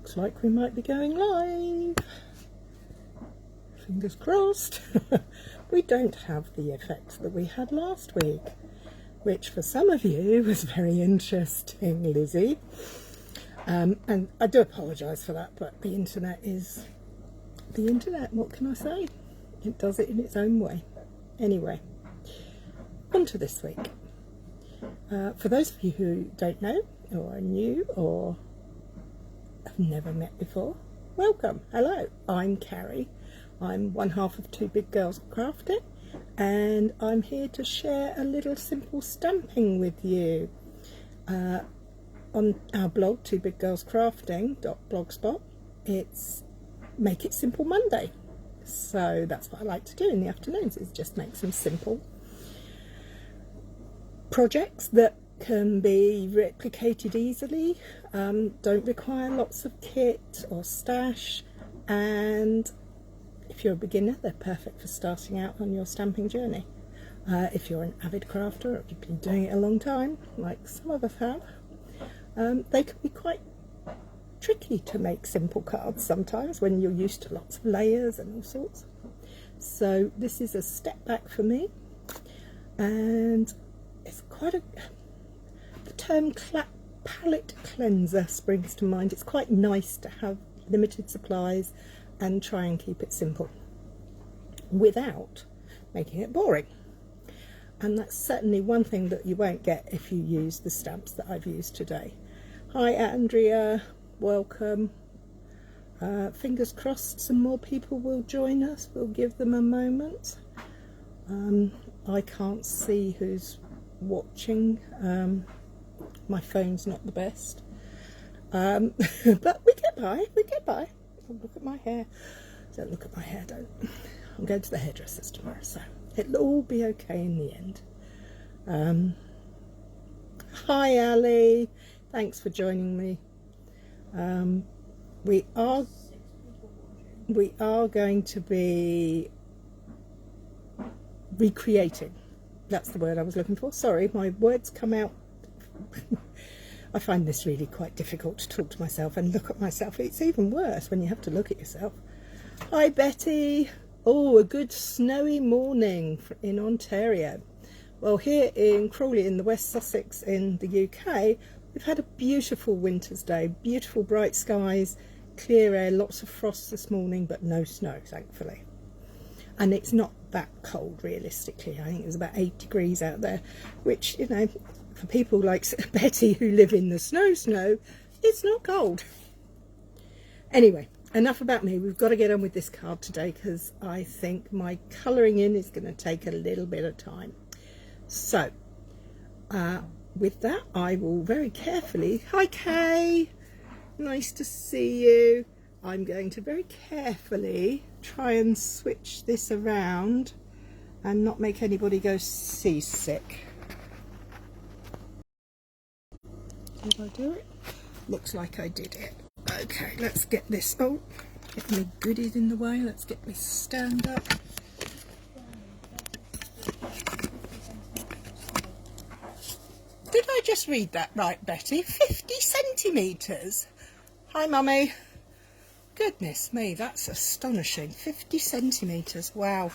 looks like we might be going live. Fingers crossed. We don't have the effects that we had last week, which for some of you was very interesting, Lizzie. And I do apologise for that, but the internet is the internet. What can I say? It does it in its own way. Anyway, on to this week. For those of you who don't know, or are new, or have never met before, welcome. Hello, I'm Cary. I'm one half of Two Big Girls Crafting, and I'm here to share a little simple stamping with you. On our blog, twobiggirlscrafting.blogspot, it's Make It Simple Monday. So that's what I like to do in the afternoons, is just make some simple projects that can be replicated easily, don't require lots of kit or stash, and if you're a beginner, they're perfect for starting out on your stamping journey. If you're an avid crafter, or you've been doing it a long time, like some of us have, they can be quite tricky to make simple cards sometimes when you're used to lots of layers and all sorts. So this is a step back for me, and it's quite the term palette cleanser springs to mind. It's quite nice to have limited supplies and try and keep it simple without making it boring. And that's certainly one thing that you won't get if you use the stamps that I've used today. Hi Andrea, welcome. Fingers crossed some more people will join us. We'll give them a moment. I can't see who's watching. My phone's not the best, but we get by. Oh, look at my hair. Don't look at my hair, don't. I'm going to the hairdressers tomorrow, so it'll all be okay in the end. Hi Ali, thanks for joining me. We are going to be recreating. That's the word I was looking for. Sorry, my words come out. I find this really quite difficult to talk to myself and look at myself. It's even worse when you have to look at yourself. Hi Betty. Oh, a good snowy morning in Ontario. Well, here in Crawley in the West Sussex in the UK, we've had a beautiful winter's day. Beautiful bright skies, clear air, lots of frost this morning, but no snow, thankfully. And it's not that cold realistically. I think it was about 8 degrees out there, which, you know, for people like Betty who live in the snow, it's not cold. Anyway, enough about me. We've got to get on with this card today because I think my colouring in is going to take a little bit of time. So, with that, I will very carefully... Hi Kay! Nice to see you. I'm going to very carefully try and switch this around and not make anybody go seasick. Did I do it? Looks like I did it. Okay, let's get this. Oh, get my goodies in the way. Let's get me stand up. Did I just read that right, Betty? 50 centimetres? Hi, Mummy. Goodness me, that's astonishing. 50 centimetres, wow.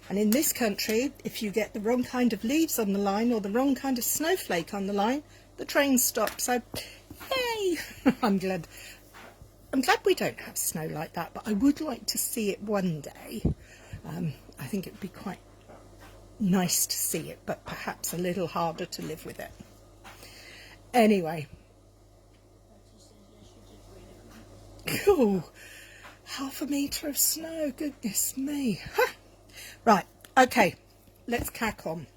And in this country, if you get the wrong kind of leaves on the line or the wrong kind of snowflake on the line, the train stops. So, yay! I'm glad we don't have snow like that, but I would like to see it one day. I think it would be quite nice to see it, but perhaps a little harder to live with it. Anyway. Oh, half a metre of snow, goodness me. Huh. Right, okay, let's crack on.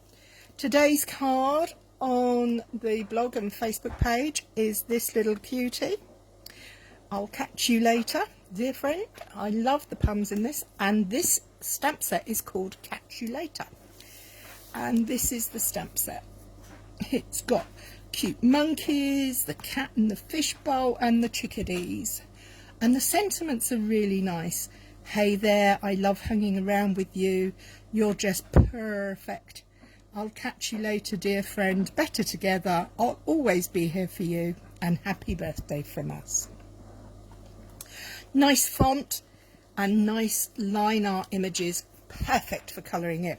Today's card on the blog and Facebook page is this little cutie. I'll catch you later, dear friend. I love the poems in this, and this stamp set is called Catch You Later. And this is the stamp set. It's got cute monkeys, the cat and the fishbowl, and the chickadees. And the sentiments are really nice. Hey there, I love hanging around with you. You're just perfect. I'll catch you later, dear friend. Better together. I'll always be here for you. And happy birthday from us. Nice font and nice line art images, perfect for colouring in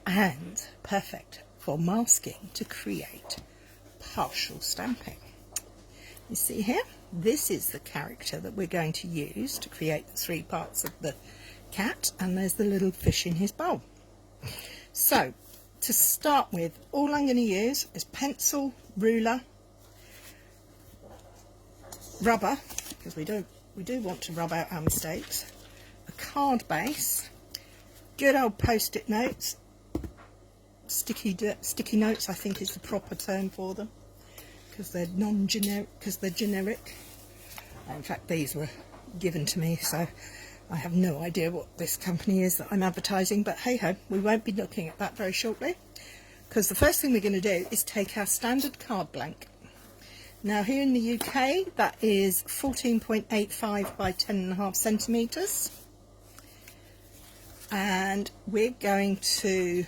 and perfect for masking to create partial stamping. You see here, this is the character that we're going to use to create the 3 parts of the cat, and there's the little fish in his bowl. So to start with, all I'm going to use is pencil, ruler, rubber, because we do want to rub out our mistakes, a card base, good old post-it notes, sticky notes I think is the proper term for them, because they're generic. In fact, these were given to me, so I have no idea what this company is that I'm advertising, but hey ho, we won't be looking at that very shortly, because the first thing we're going to do is take our standard card blank. Now here in the UK that is 14.85 by 10.5 centimetres, and we're going to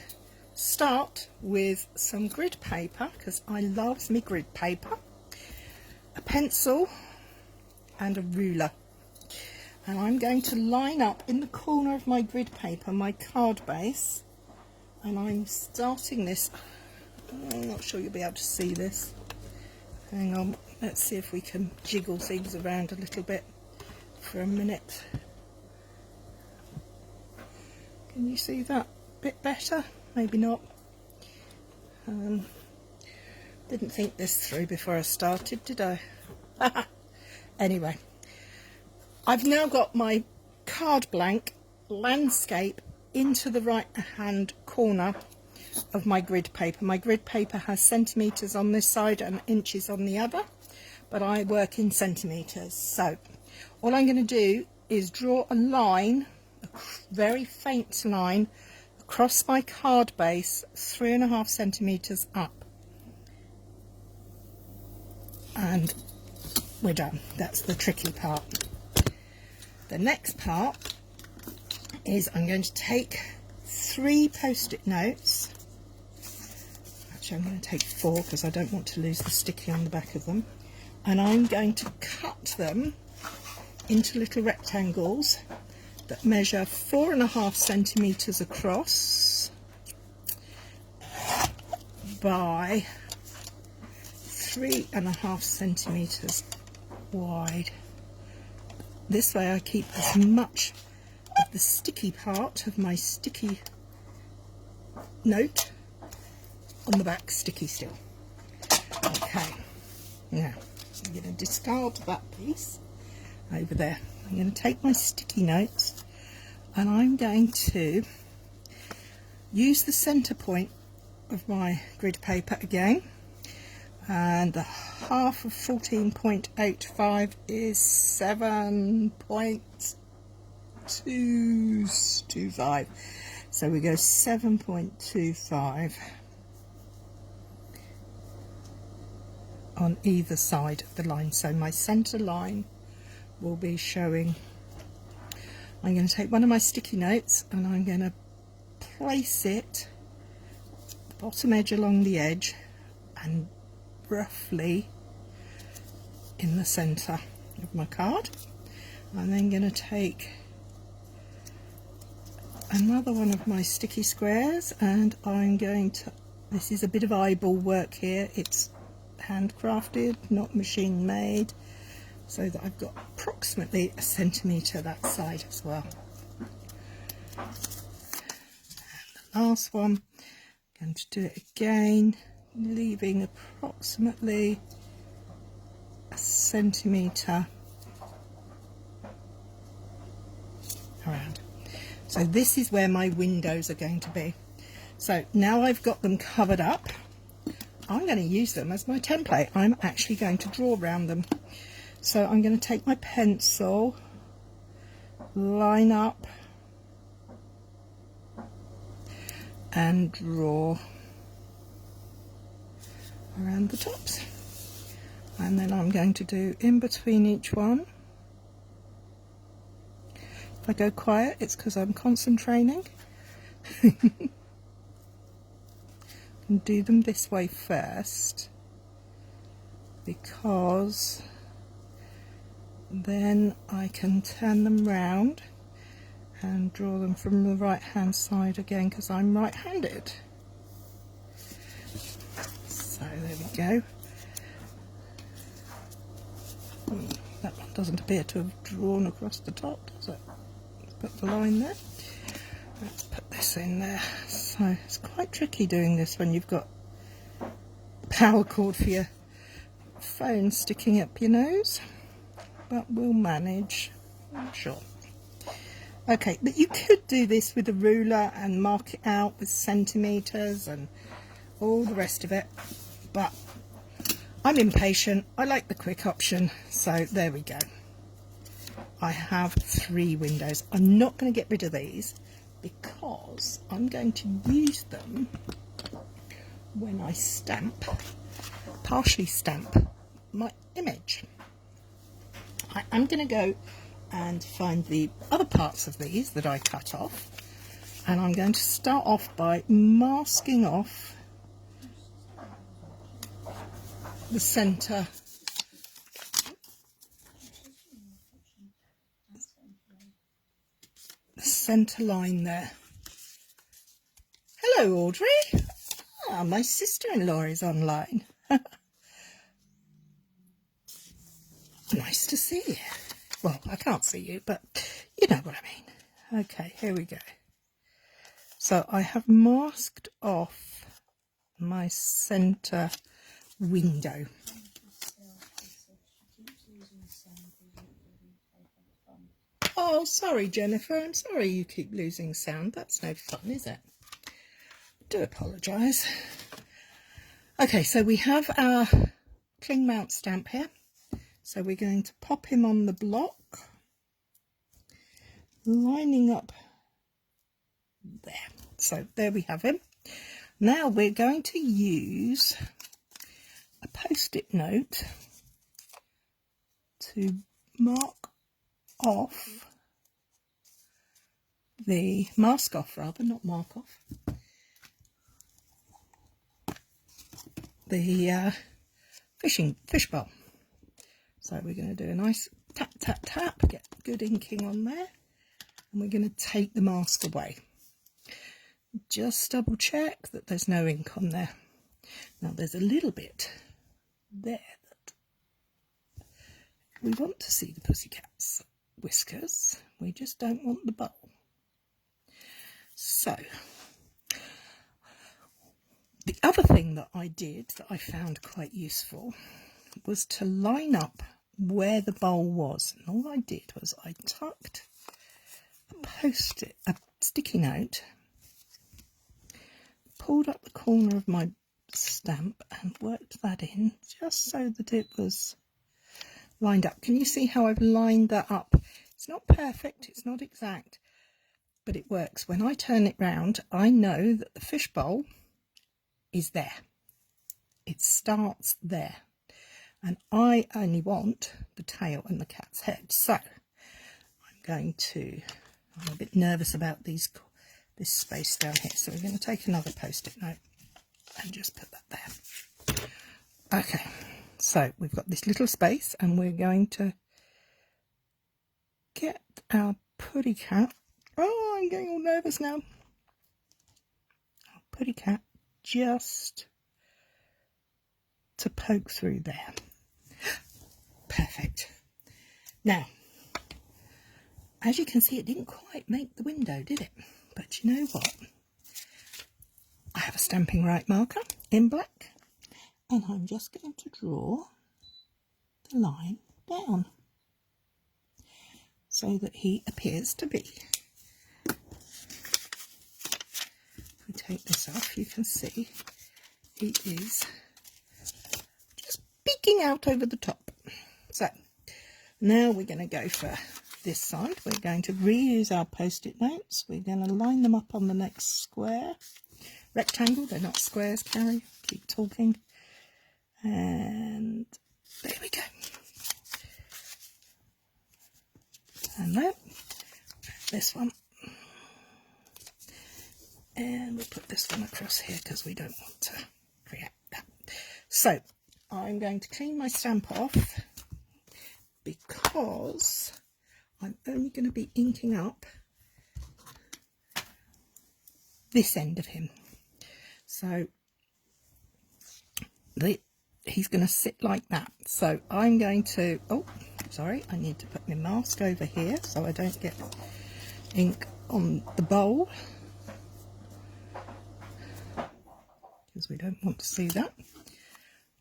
start with some grid paper, because I love my grid paper, a pencil and a ruler. And I'm going to line up in the corner of my grid paper my card base, and I'm starting this. I'm not sure you'll be able to see this. Hang on, let's see if we can jiggle things around a little bit for a minute. Can you see that a bit better? Maybe not. Didn't think this through before I started, did I? Anyway. I've now got my card blank landscape into the right hand corner of my grid paper. My grid paper has centimetres on this side and inches on the other, but I work in centimetres. So all I'm going to do is draw a line, a very faint line, across my card base 3.5 centimetres up. And we're done. That's the tricky part. The next part is I'm going to take 3 post-it notes. Actually, I'm going to take 4 because I don't want to lose the sticky on the back of them. And I'm going to cut them into little rectangles that measure 4.5 centimetres across by 3.5 centimetres wide. This way I keep as much of the sticky part of my sticky note on the back sticky still. Okay, now I'm going to discard that piece over there. I'm going to take my sticky notes and I'm going to use the centre point of my grid paper again, and the half of 14.85 is 7.225, so we go 7.25 on either side of the line. So my centre line will be showing. I'm going to take one of my sticky notes and I'm going to place it the bottom edge along the edge and roughly in the centre of my card. I'm then going to take another one of my sticky squares and I'm going to, this is a bit of eyeball work here, it's handcrafted, not machine made, so that I've got approximately 1 centimetre that side as well. And the last one, I'm going to do it again, leaving approximately 1 centimetre around. So this is where my windows are going to be. So now I've got them covered up, I'm going to use them as my template. I'm actually going to draw around them. So I'm going to take my pencil, line up and draw around the tops, and then I'm going to do in between each one. If I go quiet, it's because I'm concentrating. And do them this way first, because then I can turn them round and draw them from the right hand side again, because I'm right-handed. So there we go. That one doesn't appear to have drawn across the top, does it? Let's put the line there. Let's put this in there. So it's quite tricky doing this when you've got the power cord for your phone sticking up your nose, but we'll manage, I'm sure. Okay, but you could do this with a ruler and mark it out with centimetres and all the rest of it, but I'm impatient. I like the quick option, so there we go. I have 3 windows. I'm not going to get rid of these because I'm going to use them when I partially stamp my image. I'm going to go and find the other parts of these that I cut off, and I'm going to start off by masking off the centre line there. Hello, Audrey. Ah, my sister-in-law is online. Nice to see you. Well, I can't see you, but you know what I mean. Okay, here we go. So I have masked off my centre window. Oh, sorry, Jennifer. I'm sorry you keep losing sound. That's no fun, is it? Do apologise. Okay, so we have our cling mount stamp here. So we're going to pop him on the block, lining up there. So there we have him. Now we're going to use a post-it note to mask off, the fish bowl. So we're going to do a nice tap, tap, tap, get good inking on there, and we're going to take the mask away. Just double check that there's no ink on there. Now there's a little bit there that we want to see the pussycat's whiskers. We just don't want the bowl. So the other thing that I did that I found quite useful was to line up where the bowl was, and all I did was I tucked a sticky note, pulled up the corner of my stamp and worked that in just so that it was lined up. Can you see how I've lined that up? It's not perfect, it's not exact, but it works. When I turn it round, I know that the fish bowl is there. It starts there. And I only want the tail and the cat's head. So I'm a bit nervous about this space down here. So we're going to take another post-it note and just put that there. Okay, so we've got this little space and we're going to get our putty cat. Oh, I'm getting all nervous now. Our putty cat just to poke through there. Perfect. Now, as you can see, it didn't quite make the window, did it? But you know what? I have a Stampin' Right marker in black, and I'm just going to draw the line down so that he appears to be. If we take this off, you can see he is just peeking out over the top. So now we're going to go for this side. We're going to reuse our post-it notes. We're going to line them up on the next square. Rectangle, they're not squares, Cary. Keep talking. And there we go. And then this one. And we'll put this one across here because we don't want to create that. So I'm going to clean my stamp off because because I'm only going to be inking up this end of him. So he's going to sit like that. So I'm going to, oh, sorry, I need to put my mask over here so I don't get ink on the bowl, because we don't want to see that.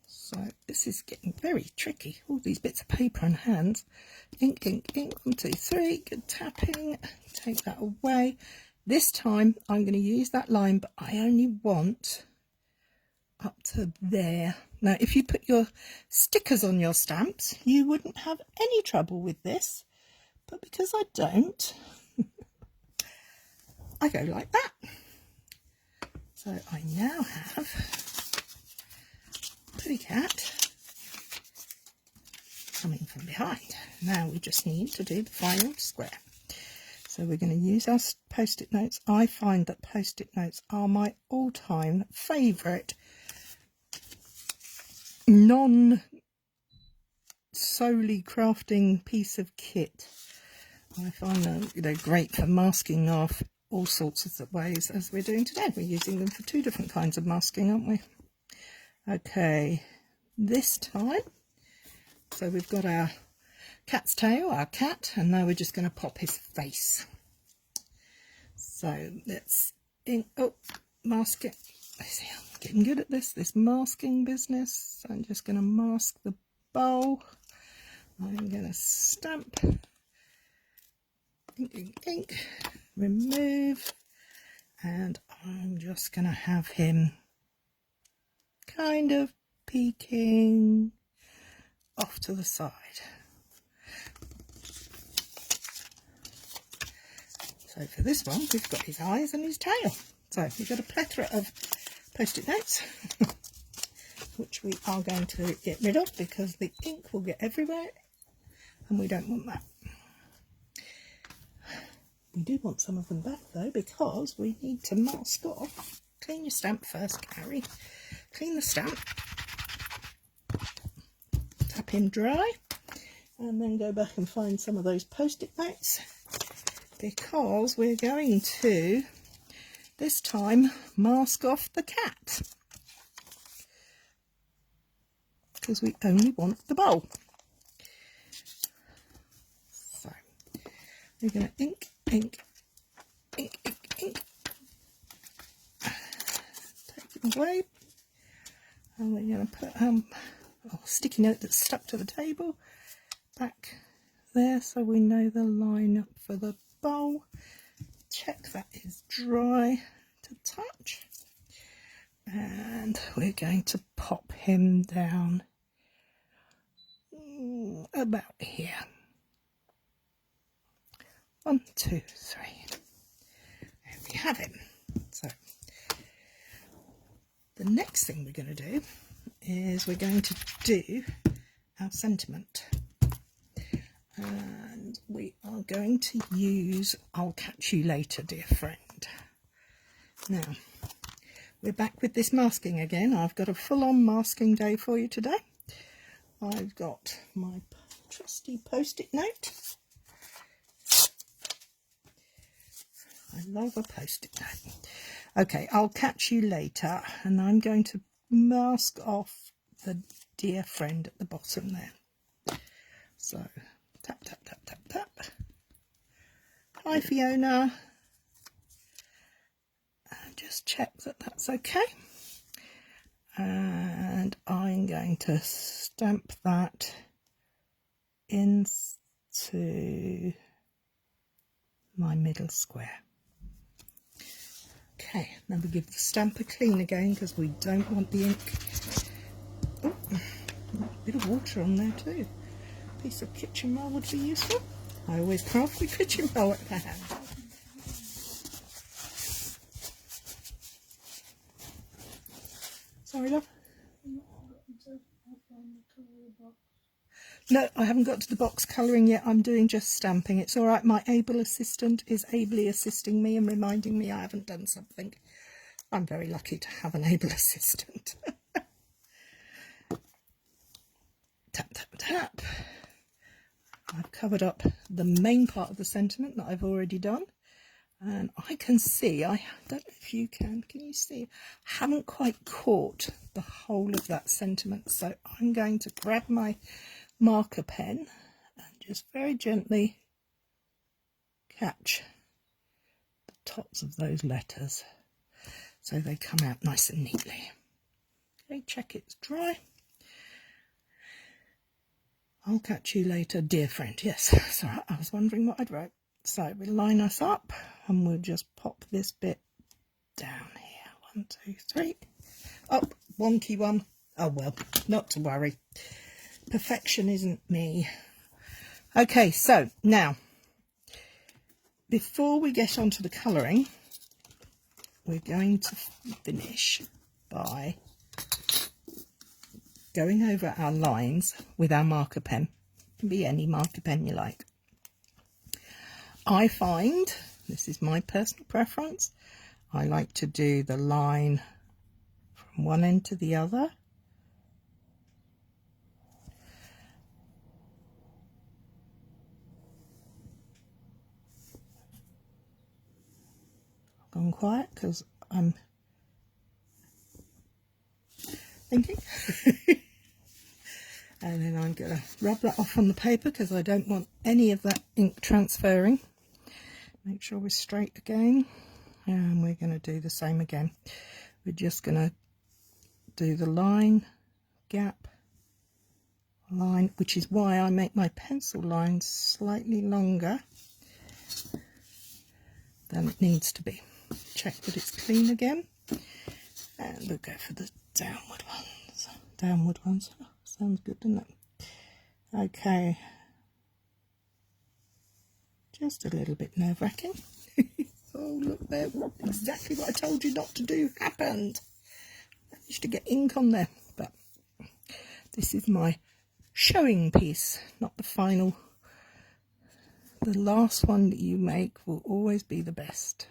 So this is getting very tricky. All these bits of paper and hands. Ink, ink, ink. 1, 2, 3. Good tapping. Take that away. This time I'm going to use that line, but I only want up to there. Now, if you put your stickers on your stamps, you wouldn't have any trouble with this. But because I don't, I go like that. So I now have Pretty Cat coming from behind. Now we just need to do the final square. So we're going to use our post-it notes. I find that post-it notes are my all-time favourite non-solely crafting piece of kit. I find them, you know, great for masking off all sorts of ways, as we're doing today. We're using them for 2 different kinds of masking, aren't we? Okay, this time, so we've got our cat's tail, our cat, and now we're just going to pop his face. So let's mask it. I see, I'm getting good at this masking business. So I'm just going to mask the bowl. I'm going to stamp, ink, ink, ink, remove, and I'm just going to have him kind of peeking off to the side. So for this one, we've got his eyes and his tail. So we've got a plethora of post-it notes, which we are going to get rid of because the ink will get everywhere, and we don't want that. We do want some of them back though, because we need to mask off. Clean your stamp first, Cary. Clean the stamp, tap him dry, and then go back and find some of those post-it notes, because we're going to this time mask off the cat, because we only want the bowl. So we're going to ink, ink, ink, ink, ink, take it away. And we're going to put a sticky note that's stuck to the table back there, so we know the line up for the bowl. Check that is dry to touch, and we're going to pop him down about here. 1, 2, 3. There we have him. So the next thing we're going to do is we're going to do our sentiment, and we are going to use "I'll catch you later, dear friend." Now we're back with this masking again. I've got a full-on masking day for you today. I've got my trusty post-it note. I love a post-it note. Okay, I'll catch you later, and I'm going to mask off the dear friend at the bottom there. So tap, tap, tap, tap, tap. Hi, Fiona. And just check that that's okay. And I'm going to stamp that into my middle square. Okay, now we give the stamp a clean again, because we don't want the ink. Oh, a bit of water on there too. A piece of kitchen roll would be useful. I always craft with kitchen roll at hand. Sorry, love. No, I haven't got to the box colouring yet. I'm doing just stamping. It's all right. My able assistant is ably assisting me and reminding me I haven't done something. I'm very lucky to have an able assistant. Tap, tap, tap. I've covered up the main part of the sentiment that I've already done, and I can see, I don't know if you can you see, I haven't quite caught the whole of that sentiment, so I'm going to grab my marker pen and just very gently catch the tops of those letters so they come out nice and neatly. Okay, check it's dry. I'll catch you later, dear friend. Yes, sorry, I was wondering what I'd write. So we'll line us up and we'll just pop this bit down here. 1, 2, 3. Oh, wonky one. Oh well, not to worry. Perfection isn't me. Okay, so now, before we get on to the colouring, we're going to finish by going over our lines with our marker pen. It can be any marker pen you like. I find, this is my personal preference, I like to do the line from one end to the other. I've gone quiet because I'm thinking. And then I'm going to rub that off on the paper because I don't want any of that ink transferring. Make sure we're straight again, and we're going to do the same again. We're just going to do the line, gap, line, which is why I make my pencil lines slightly longer than it needs to be. Check that it's clean again, and we'll go for the downward ones. Downward ones, oh, sounds good, doesn't it? Okay. Just a little bit nerve-wracking. Oh, look there, exactly what I told you not to do happened. Managed to get ink on there, but this is my showing piece, not the final. The last one that you make will always be the best.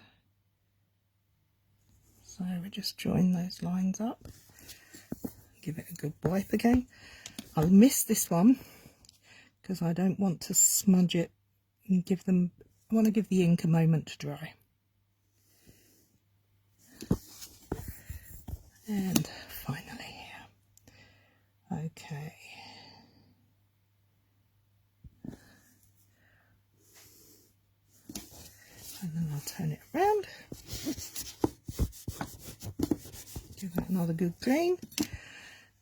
So we just join those lines up. Give it a good wipe again. I'll miss this one because I don't want to smudge it and give them, I want to give the ink a moment to dry. And finally here. Okay. And then I'll turn it around. Give that another good clean.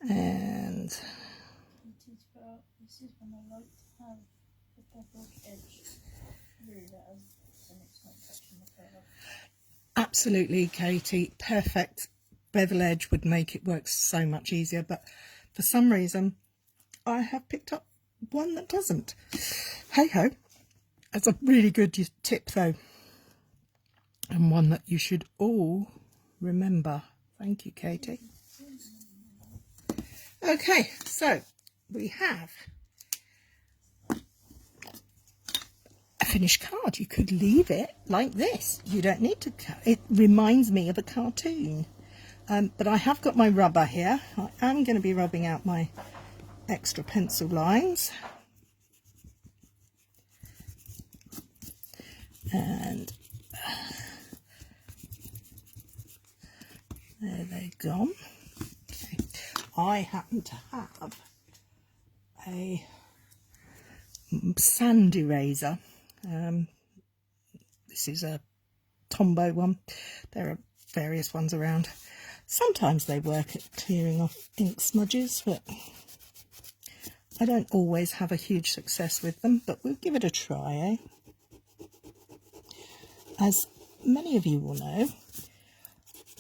And this is when I like to have the beveled edge through that, and it's not touching the colour. absolutely, Katie, perfect. Bevel edge would make it work so much easier, but for some reason I have picked up one that doesn't. Hey ho, that's a really good tip though, and one that you should all remember. Thank you, Katie. Okay, so we have a finished card. You could leave it like this. You don't need to cut. It reminds me of a cartoon. But I have got my rubber here. I am going to be rubbing out my extra pencil lines. And there they've gone. Okay. I happen to have a sand eraser. This is a Tombow one. There are various ones around. Sometimes they work at clearing off ink smudges, but I don't always have a huge success with them, but we'll give it a try, eh? As many of you will know,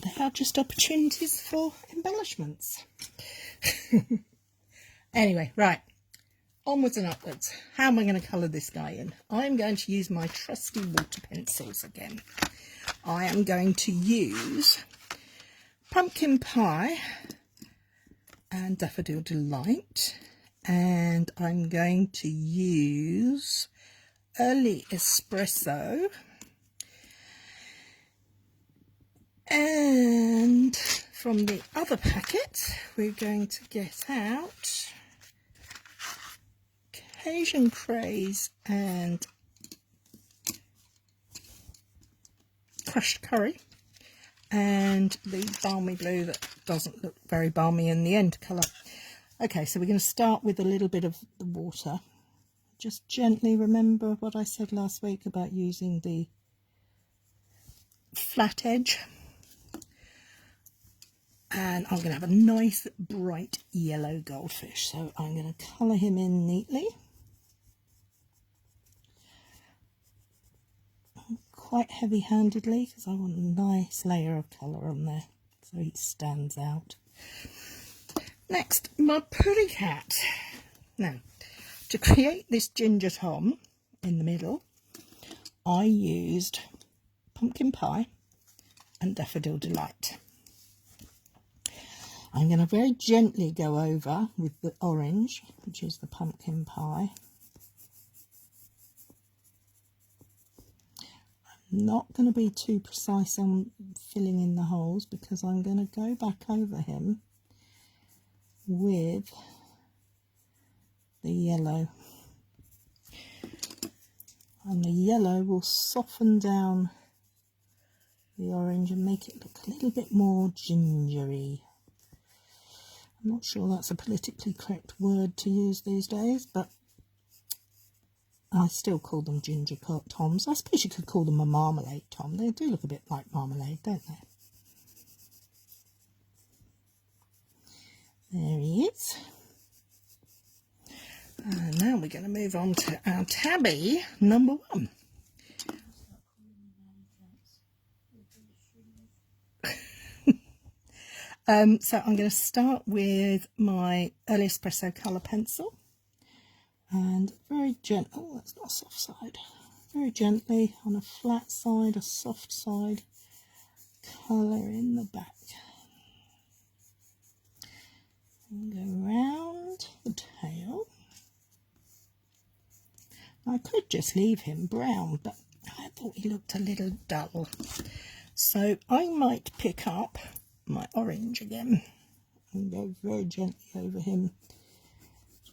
they are just opportunities for embellishments. Anyway, right, onwards and upwards. How am I going to colour this guy in? I'm going to use my trusty water pencils again. I am going to use Pumpkin Pie and Daffodil Delight, and I'm going to use Early Espresso, and from the other packet we're going to get out Cajun Craze and crushed curry, and the balmy blue that doesn't look very balmy in the end colour. Okay, so we're going to start with a little bit of the water. Just gently remember what I said last week about using the flat edge. And I'm going to have a nice bright yellow goldfish, so I'm going to colour him in neatly. Quite heavy-handedly because I want a nice layer of colour on there so he stands out. Next, my pretty cat. Now, to create this ginger tom in the middle, I used pumpkin pie and daffodil delight. I'm going to very gently go over with the orange, which is the pumpkin pie. I'm not going to be too precise on filling in the holes because I'm going to go back over him with the yellow. And the yellow will soften down the orange and make it look a little bit more gingery. I'm not sure that's a politically correct word to use these days, but I still call them ginger toms. I suppose you could call them a marmalade tom. They do look a bit like marmalade, don't they? There he is. And now we're going to move on to our tabby number 1. So I'm going to start with my early espresso colour pencil, and very gentle, that's not a soft side, very gently on a flat side, a soft side, colour in the back. And go round the tail. I could just leave him brown, but I thought he looked a little dull. So I might pick up my orange again and go very gently over him.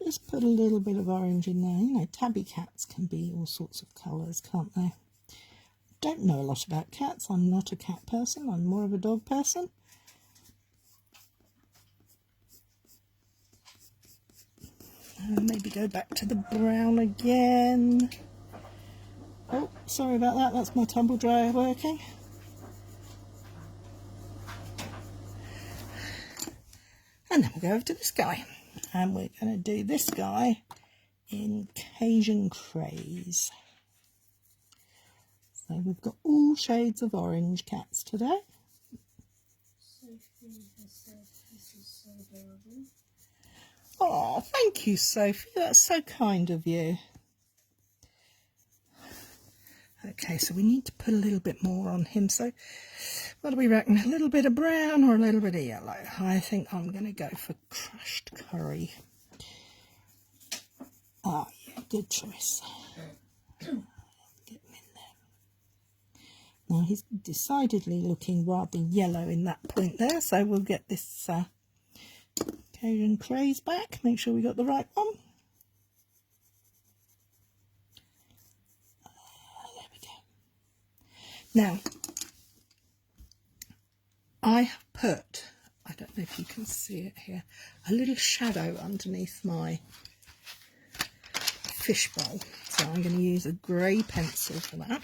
Just put a little bit of orange in there. You know, tabby cats can be all sorts of colours, can't they? Don't know a lot about cats. I'm not a cat person. I'm more of a dog person. And maybe go back to the brown again. Oh, sorry about that. That's my tumble dryer working. And then we'll go over to this guy. And we're going to do this guy in Cajun Craze. So we've got all shades of orange cats today. Sophie has said this is so adorable. Oh, thank you, Sophie. That's so kind of you. Okay, so we need to put a little bit more on him. So what do we reckon? A little bit of brown or a little bit of yellow? I think I'm going to go for crushed curry. Oh, yeah, good choice. Get him in there. Now, he's decidedly looking rather yellow in that point there, so we'll get this Cajun Craze back. Make sure we got the right one. There we go. Now, I have put, I don't know if you can see it here, a little shadow underneath my fishbowl. So I'm going to use a grey pencil for that.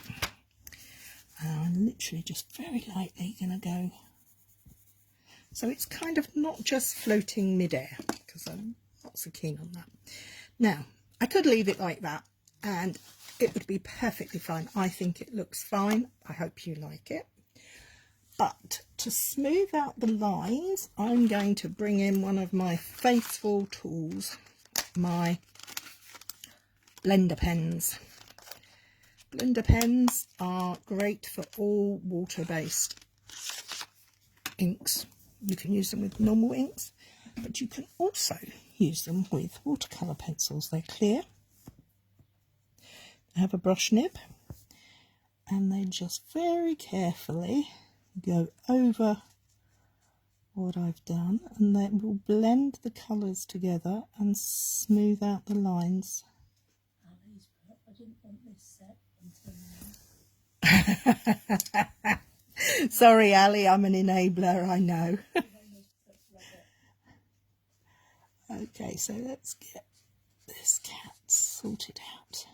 And I'm literally just very lightly going to go. So it's kind of not just floating mid-air, because I'm not so keen on that. Now, I could leave it like that and it would be perfectly fine. I think it looks fine. I hope you like it. But to smooth out the lines, I'm going to bring in one of my faithful tools, my blender pens. Blender pens are great for all water-based inks. You can use them with normal inks, but you can also use them with watercolour pencils. They're clear, they have a brush nib, and they just very carefully go over what I've done, and they will blend the colours together and smooth out the lines didn't want this set until now. Sorry, Ali, I'm an enabler, I know. Okay, so let's get this cat sorted out.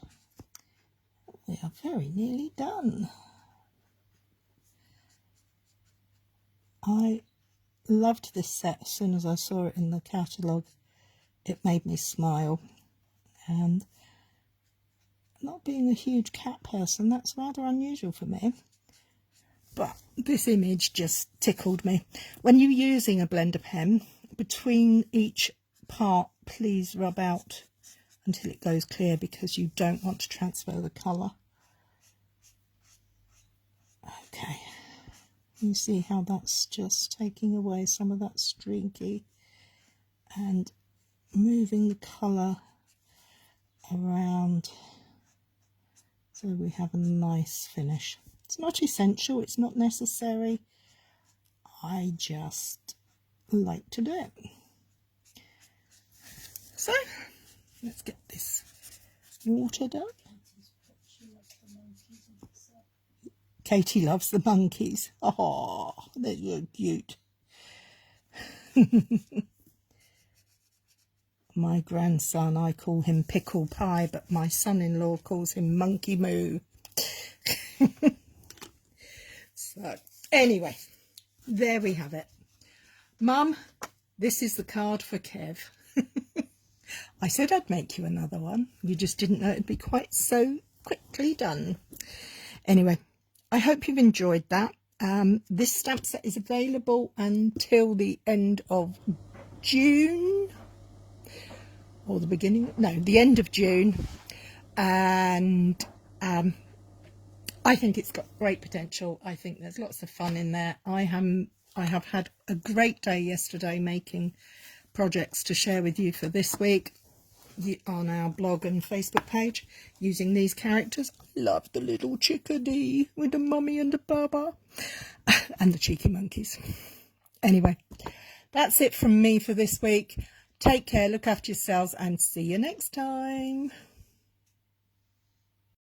We are very nearly done. I loved this set as soon as I saw it in the catalogue. It made me smile, and not being a huge cat person, that's rather unusual for me, but this image just tickled me. When you're using a blender pen, between each part, please rub out until it goes clear, because you don't want to transfer the colour. Okay, you see how that's just taking away some of that streaky and moving the colour around so we have a nice finish. It's not essential, it's not necessary, I just like to do it. So let's get this water done. Katie loves the monkeys. Oh, they're so cute. My grandson, I call him Pickle Pie, but my son-in-law calls him Monkey Moo. So, anyway, there we have it. Mum, this is the card for Kev. I said I'd make you another one. You just didn't know it'd be quite so quickly done. Anyway, I hope you've enjoyed that. This stamp set is available until the end of June. Or the beginning, no, the end of June, and I think it's got great potential. I think there's lots of fun in there. I have had a great day yesterday making projects to share with you for this week on our blog and Facebook page using these characters. I love the little chickadee with a mummy and a baba and the cheeky monkeys. Anyway, that's it from me for this week. Take care, look after yourselves, and see you next time.